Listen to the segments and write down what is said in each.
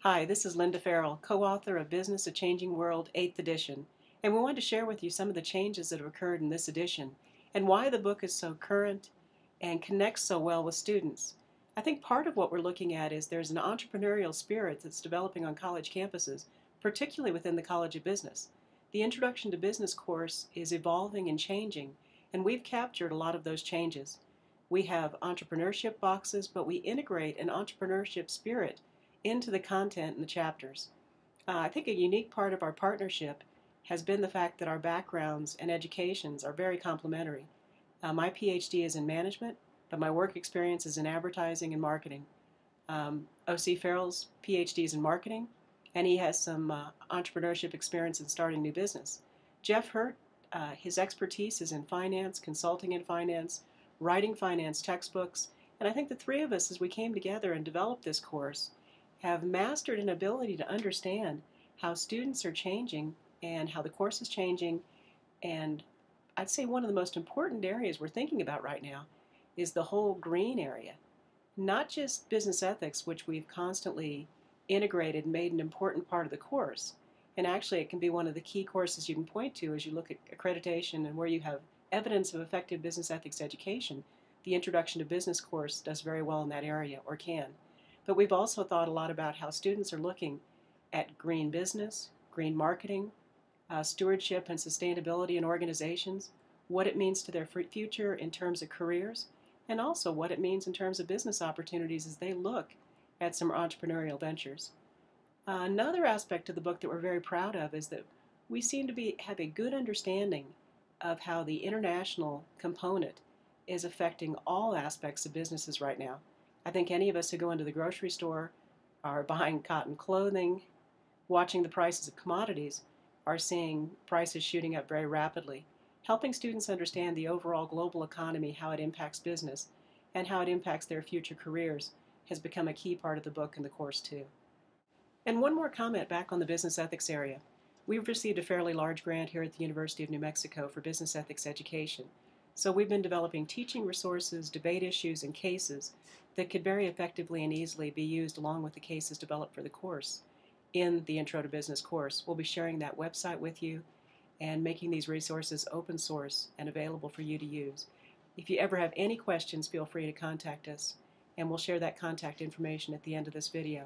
Hi, this is Linda Ferrell, co-author of Business: A Changing World, 8th edition, and we wanted to share with you some of the changes that have occurred in this edition and why the book is so current and connects so well with students. I think part of what we're looking at is there's an entrepreneurial spirit that's developing on college campuses, particularly within the College of Business. The Introduction to Business course is evolving and changing, and we've captured a lot of those changes. We have entrepreneurship boxes, but we integrate an entrepreneurship spirit into the content in the chapters. I think a unique part of our partnership has been the fact that our backgrounds and educations are very complementary. My PhD is in management, but my work experience is in advertising and marketing. O.C. Ferrell's PhD is in marketing, and he has some entrepreneurship experience in starting new business. Jeff Hirt, his expertise is in finance, consulting in finance, writing finance textbooks, and I think the three of us, as we came together and developed this course, have mastered an ability to understand how students are changing and how the course is changing. And I'd say one of the most important areas we're thinking about right now is the whole green area. Not just business ethics, which we've constantly integrated and made an important part of the course. And actually, it can be one of the key courses you can point to as you look at accreditation and where you have evidence of effective business ethics education. The Introduction to Business course does very well in that area, or can. But we've also thought a lot about how students are looking at green business, green marketing, stewardship and sustainability in organizations, what it means to their future in terms of careers, and also what it means in terms of business opportunities as they look at some entrepreneurial ventures. Another aspect of the book that we're very proud of is that we seem to have a good understanding of how the international component is affecting all aspects of businesses right now. I think any of us who go into the grocery store, are buying cotton clothing, watching the prices of commodities, are seeing prices shooting up very rapidly. Helping students understand the overall global economy, how it impacts business, and how it impacts their future careers has become a key part of the book and the course too. And one more comment back on the business ethics area. We've received a fairly large grant here at the University of New Mexico for business ethics education. So we've been developing teaching resources, debate issues, and cases that could very effectively and easily be used along with the cases developed for the course in the Intro to Business course. We'll be sharing that website with you and making these resources open source and available for you to use. If you ever have any questions, feel free to contact us, and we'll share that contact information at the end of this video.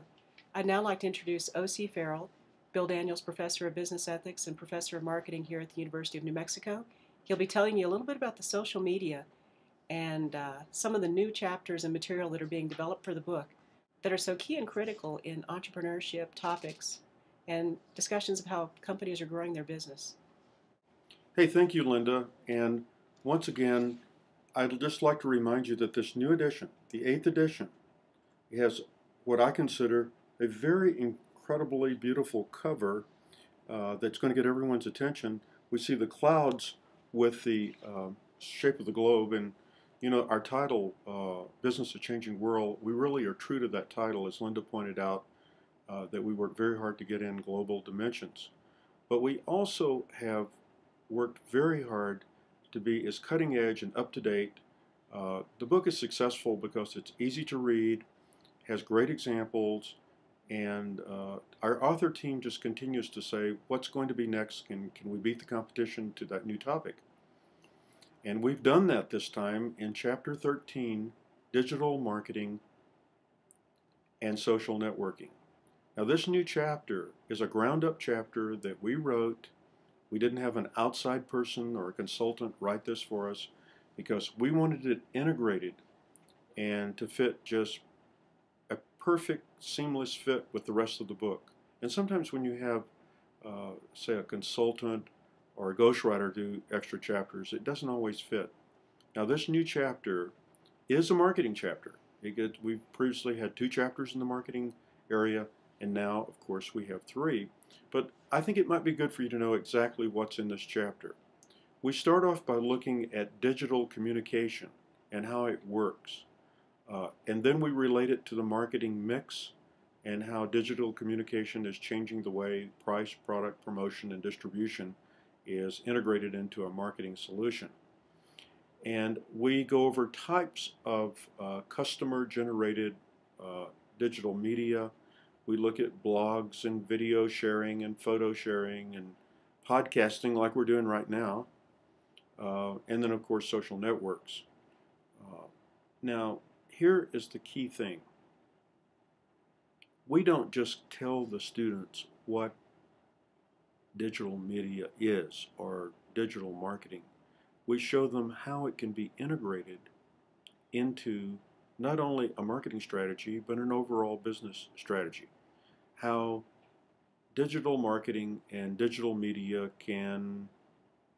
I'd now like to introduce O.C. Ferrell, Bill Daniels Professor of Business Ethics and Professor of Marketing here at the University of New Mexico. He'll be telling you a little bit about the social media and some of the new chapters and material that are being developed for the book that are so key and critical in entrepreneurship topics and discussions of how companies are growing their business. Hey, thank you, Linda. And once again, I'd just like to remind you that this new edition, the 8th edition, has what I consider a very incredibly beautiful cover that's going to get everyone's attention. We see the clouds with the shape of the globe, and you know, our title, Business: A Changing World, we really are true to that title, as Linda pointed out, that we work very hard to get in global dimensions. But we also have worked very hard to be as cutting edge and up to date. The book is successful because it's easy to read, has great examples, and our author team just continues to say, what's going to be next? Can we beat the competition to that new topic? And we've done that this time in Chapter 13, Digital Marketing and Social Networking. Now this new chapter is a ground-up chapter that we wrote. We didn't have an outside person or a consultant write this for us because we wanted it integrated and to fit just a perfect, seamless fit with the rest of the book. And sometimes when you have, say, a consultant or a ghostwriter do extra chapters, it doesn't always fit. Now this new chapter is a marketing chapter. We've previously had 2 chapters in the marketing area, and now, of course, we have 3. But I think it might be good for you to know exactly what's in this chapter. We start off by looking at digital communication and how it works. And then we relate it to the marketing mix and how digital communication is changing the way price, product, promotion, and distribution is integrated into a marketing solution. And we go over types of customer-generated digital media. We look at blogs and video sharing and photo sharing and podcasting like we're doing right now. And then, of course, social networks. Uh, Now, here is the key thing. We don't just tell the students what digital media is or digital marketing. We show them how it can be integrated into not only a marketing strategy, but an overall business strategy. How digital marketing and digital media can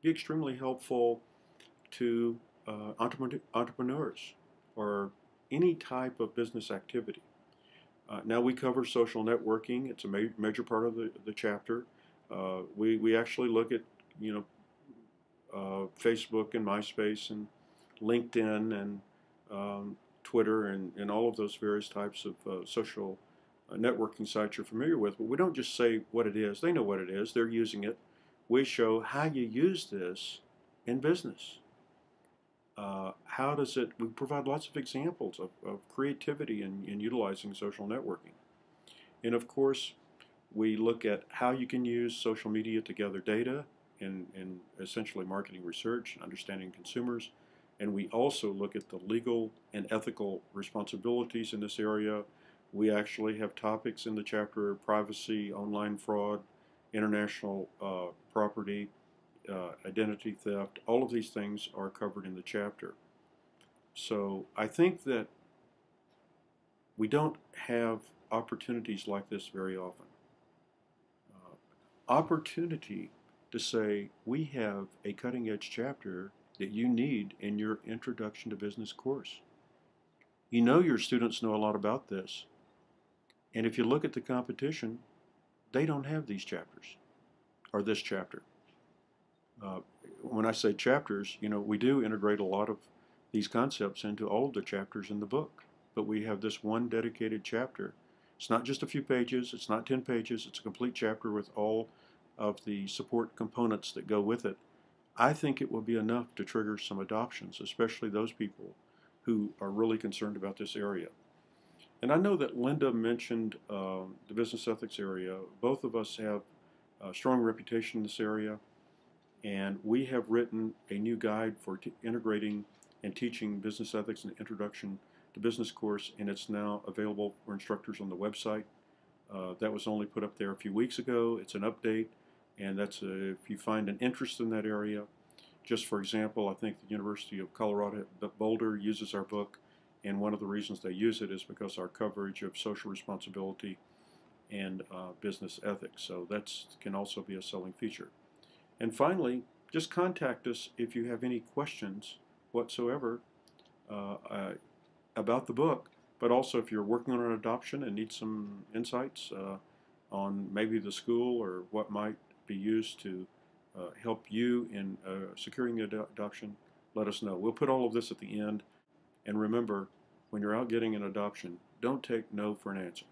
be extremely helpful to entrepreneurs or any type of business activity. Now we cover social networking. It's a major part of the chapter. We actually look at, you know, Facebook and MySpace and LinkedIn and Twitter and all of those various types of social networking sites you're familiar with. But we don't just say what it is. They know what it is. They're using it. We show how you use this in business. How does it, we provide lots of examples of creativity in utilizing social networking. And of course, we look at how you can use social media to gather data in essentially marketing research and understanding consumers. And we also look at the legal and ethical responsibilities in this area. We actually have topics in the chapter of privacy, online fraud, international property, identity theft. All of these things are covered in the chapter. So I think that we don't have opportunities like this very often. Opportunity to say, we have a cutting edge chapter that you need in your Introduction to Business course. You know your students know a lot about this. And if you look at the competition, they don't have these chapters or this chapter. When I say chapters, you know, we do integrate a lot of these concepts into all of the chapters in the book. But we have this one dedicated chapter. It's not just a few pages, it's not 10 pages, it's a complete chapter with all of the support components that go with it. I think it will be enough to trigger some adoptions, especially those people who are really concerned about this area. And I know that Linda mentioned the business ethics area. Both of us have a strong reputation in this area, and we have written a new guide for integrating and teaching business ethics and Introduction to Business course, and it's now available for instructors on the website. That was only put up there a few weeks ago. It's an update, and that's if you find an interest in that area. Just for example, I think the University of Colorado Boulder uses our book, and one of the reasons they use it is because our coverage of social responsibility and business ethics. So that can also be a selling feature. And finally, just contact us if you have any questions whatsoever about the book, but also if you're working on an adoption and need some insights on maybe the school or what might be used to help you in securing the adoption, let us know. We'll put all of this at the end. And remember, when you're out getting an adoption, don't take no for an answer.